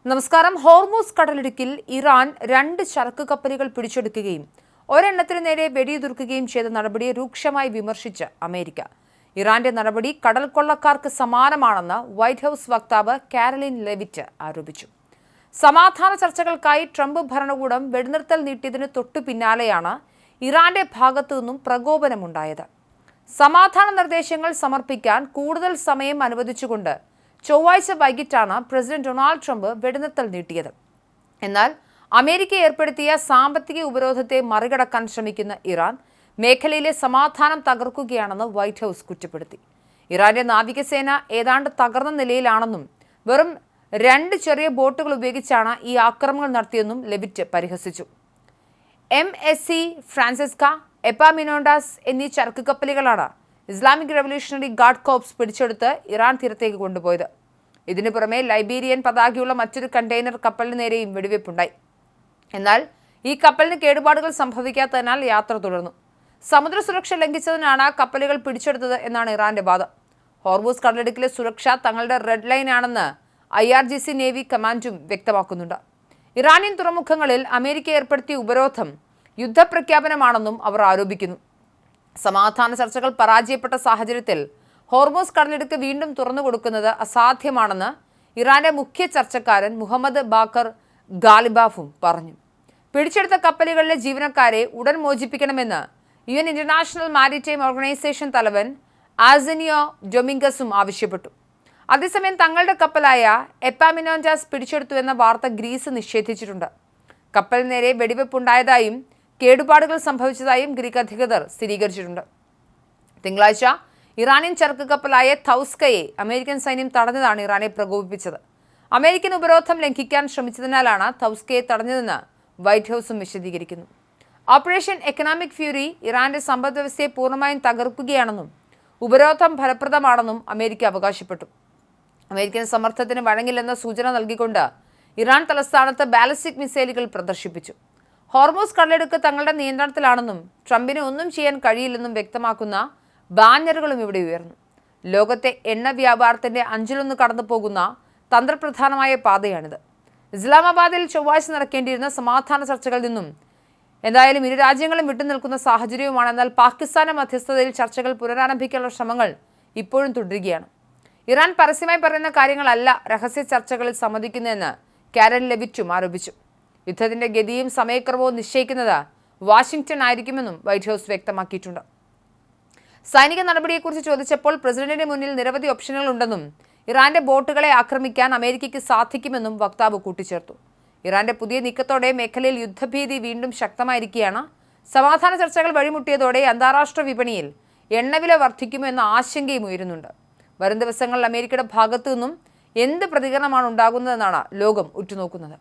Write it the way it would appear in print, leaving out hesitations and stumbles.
നമസ്കാരം. ഹോർമൂസ് കടലിടുക്കിൽ ഇറാൻ 2 ചരക്ക് കപ്പലുകൾ പിടിച്ചെടുക്കുകയും ഒരെണ്ണത്തിന് നേരെ വെടിയുതിർക്കുകയും ചെയ്ത നടപടിയെ രൂക്ഷമായി വിമർശിച്ച് അമേരിക്ക. ഇറാന്റെ നടപടി കടൽ കൊള്ളക്കാർക്ക് സമാനമാണെന്ന് വൈറ്റ് ഹൌസ് വക്താവ് കാരലിൻ ലെവിറ്റ് ആരോപിച്ചു. സമാധാന ചർച്ചകൾക്കായി ട്രംപ് ഭരണകൂടം വെടിനിർത്തൽ നീട്ടിയതിന് തൊട്ടു പിന്നാലെയാണ് ഇറാന്റെ ഭാഗത്തു നിന്നും പ്രകോപനമുണ്ടായത്. സമാധാന നിർദ്ദേശങ്ങൾ സമർപ്പിക്കാൻ കൂടുതൽ സമയം അനുവദിച്ചുകൊണ്ട് ചൊവ്വാഴ്ച വൈകിട്ടാണ് പ്രസിഡന്റ് ഡൊണാൾഡ് ട്രംപ് വെടിനിർത്തൽ നീട്ടിയത്. എന്നാൽ അമേരിക്ക ഏർപ്പെടുത്തിയ സാമ്പത്തിക ഉപരോധത്തെ മറികടക്കാൻ ശ്രമിക്കുന്ന ഇറാൻ മേഖലയിലെ സമാധാനം തകർക്കുകയാണെന്ന് വൈറ്റ് ഹൌസ് കുറ്റപ്പെടുത്തി. ഇറാന്റെ നാവികസേന ഏതാണ്ട് തകർന്ന നിലയിലാണെന്നും വെറും 2 ചെറിയ ബോട്ടുകൾ ഉപയോഗിച്ചാണ് ഈ ആക്രമണങ്ങൾ നടത്തിയെന്നും ലെവിറ്റ് പരിഹസിച്ചു. MSC ഫ്രാൻസിസ്ക, എപ്പാമിനോണ്ടാസ് എന്നീ ചരക്ക് കപ്പലുകളാണ് ഇസ്ലാമിക് റവല്യൂഷണറി ഗാർഡ് കോർപ്സ് പിടിച്ചെടുത്ത് ഇറാൻ തീരത്തേക്ക് കൊണ്ടുപോയത്. ഇതിനു പുറമെ ലൈബീരിയൻ പതാകയുള്ള മറ്റൊരു കണ്ടെയ്നർ കപ്പലിന് നേരെയും വെടിവെപ്പുണ്ടായി. എന്നാൽ ഈ കപ്പലിന് കേടുപാടുകൾ സംഭവിക്കാത്തതിനാൽ യാത്ര തുടർന്നു. സമുദ്ര സുരക്ഷ ലംഘിച്ചതിനാണ് കപ്പലുകൾ പിടിച്ചെടുത്തത് എന്നാണ് ഇറാന്റെ വാദം. ഹോർമൂസ് കടലിടുക്കിലെ സുരക്ഷ തങ്ങളുടെ റെഡ് ലൈൻ ആണെന്ന് IRGC നേവി കമാൻഡും വ്യക്തമാക്കുന്നുണ്ട്. ഇറാനിയൻ തുറമുഖങ്ങളിൽ അമേരിക്ക ഏർപ്പെടുത്തിയ ഉപരോധം യുദ്ധപ്രഖ്യാപനമാണെന്നും അവർ ആരോപിക്കുന്നു. സമാധാന ചർച്ചകൾ പരാജയപ്പെട്ട സാഹചര്യത്തിൽ ഹോർമൂസ് കടലിടുക്ക് വീണ്ടും തുറന്നു കൊടുക്കുന്നത് അസാധ്യമാണെന്ന് ഇറാന്റെ മുഖ്യ ചർച്ചക്കാരൻ മുഹമ്മദ് ബാക്കർ ഗാലിബാഫും പറഞ്ഞു. പിടിച്ചെടുത്ത കപ്പലുകളിലെ ജീവനക്കാരെ ഉടൻ മോചിപ്പിക്കണമെന്ന് UN ഇന്റർനാഷണൽ മാരിടൈം ഓർഗനൈസേഷൻ തലവൻ ആസനിയോ ഡൊമിംഗസും ആവശ്യപ്പെട്ടു. അതേസമയം തങ്ങളുടെ കപ്പലായ എപ്പാമിനോണ്ടാസ് പിടിച്ചെടുത്തുവെന്ന വാർത്ത ഗ്രീസ് നിഷേധിച്ചിട്ടുണ്ട്. കപ്പലിന് നേരെ വെടിവെപ്പുണ്ടായതായും കേടുപാടുകൾ സംഭവിച്ചതായും ഗ്രീക്ക് അധികൃതർ സ്ഥിരീകരിച്ചിട്ടുണ്ട്. തിങ്കളാഴ്ച ഇറാനിയൻ ചരക്ക് കപ്പലായ തൗസ്കയെ അമേരിക്കൻ സൈന്യം തടഞ്ഞതാണ് ഇറാനെ പ്രകോപിപ്പിച്ചത്. അമേരിക്കൻ ഉപരോധം ലംഘിക്കാൻ ശ്രമിച്ചതിനാലാണ് തൗസ്കയെ തടഞ്ഞതെന്ന് വൈറ്റ് ഹൌസും വിശദീകരിക്കുന്നു. ഓപ്പറേഷൻ എക്കണോമിക് ഫ്യൂരി ഇറാന്റെ സമ്പദ്വ്യവസ്ഥയെ പൂർണ്ണമായും തകർക്കുകയാണെന്നും ഉപരോധം ഫലപ്രദമാണെന്നും അമേരിക്ക അവകാശപ്പെട്ടു. അമേരിക്കൻ സമ്മർദ്ദത്തിന് വഴങ്ങില്ലെന്ന സൂചന നൽകിക്കൊണ്ട് ഇറാൻ തലസ്ഥാനത്ത് ബാലിസ്റ്റിക് മിസൈലുകൾ പ്രദർശിപ്പിച്ചു. ഹോർമൂസ് കടലിടുക്ക് തങ്ങളുടെ നിയന്ത്രണത്തിലാണെന്നും ട്രംപിന് ഒന്നും ചെയ്യാൻ കഴിയില്ലെന്നും വ്യക്തമാക്കുന്ന ബാനറുകളും ഇവിടെ ഉയർന്നു. ലോകത്തെ എണ്ണ വ്യാപാരത്തിന്റെ 1/5 കടന്നു പോകുന്ന തന്ത്രപ്രധാനമായ പാതയാണിത്. ഇസ്ലാമാബാദിൽ ചൊവ്വാഴ്ച നടക്കേണ്ടിയിരുന്ന സമാധാന ചർച്ചകളിൽ നിന്നും എന്തായാലും ഇരു രാജ്യങ്ങളും വിട്ടുനിൽക്കുന്ന സാഹചര്യവുമാണ്. എന്നാൽ പാകിസ്ഥാന്റെ മധ്യസ്ഥതയിൽ ചർച്ചകൾ പുനരാരംഭിക്കാനുള്ള ശ്രമങ്ങൾ ഇപ്പോഴും തുടരുകയാണ്. ഇറാൻ പരസ്യമായി പറയുന്ന കാര്യങ്ങളല്ല രഹസ്യ ചർച്ചകളിൽ സമ്മതിക്കുന്നതെന്ന് കാരലിൻ ലെവിറ്റും ആരോപിച്ചു. യുദ്ധത്തിന്റെ ഗതിയും സമയക്രമവും നിശ്ചയിക്കുന്നത് വാഷിംഗ്ടൺ ആയിരിക്കുമെന്നും വൈറ്റ് ഹൌസ് വ്യക്തമാക്കിയിട്ടുണ്ട്. സൈനിക നടപടിയെക്കുറിച്ച് ചോദിച്ചപ്പോൾ പ്രസിഡന്റിന്റെ മുന്നിൽ നിരവധി ഓപ്ഷനുകൾ ഉണ്ടെന്നും ഇറാന്റെ ബോട്ടുകളെ ആക്രമിക്കാൻ അമേരിക്കയ്ക്ക് സാധിക്കുമെന്നും വക്താവ് കൂട്ടിച്ചേർത്തു. ഇറാന്റെ പുതിയ നീക്കത്തോടെ മേഖലയിൽ യുദ്ധഭീതി വീണ്ടും ശക്തമായിരിക്കുകയാണ്. സമാധാന ചർച്ചകൾ വഴിമുട്ടിയതോടെ അന്താരാഷ്ട്ര വിപണിയിൽ എണ്ണവില വർദ്ധിക്കുമോ എന്ന ആശങ്കയും ഉയരുന്നുണ്ട്. വരും ദിവസങ്ങളിൽ അമേരിക്കയുടെ ഭാഗത്തു നിന്നും എന്ത് പ്രതികരണമാണ് ഉണ്ടാകുന്നതെന്നാണ് ലോകം ഉറ്റുനോക്കുന്നത്.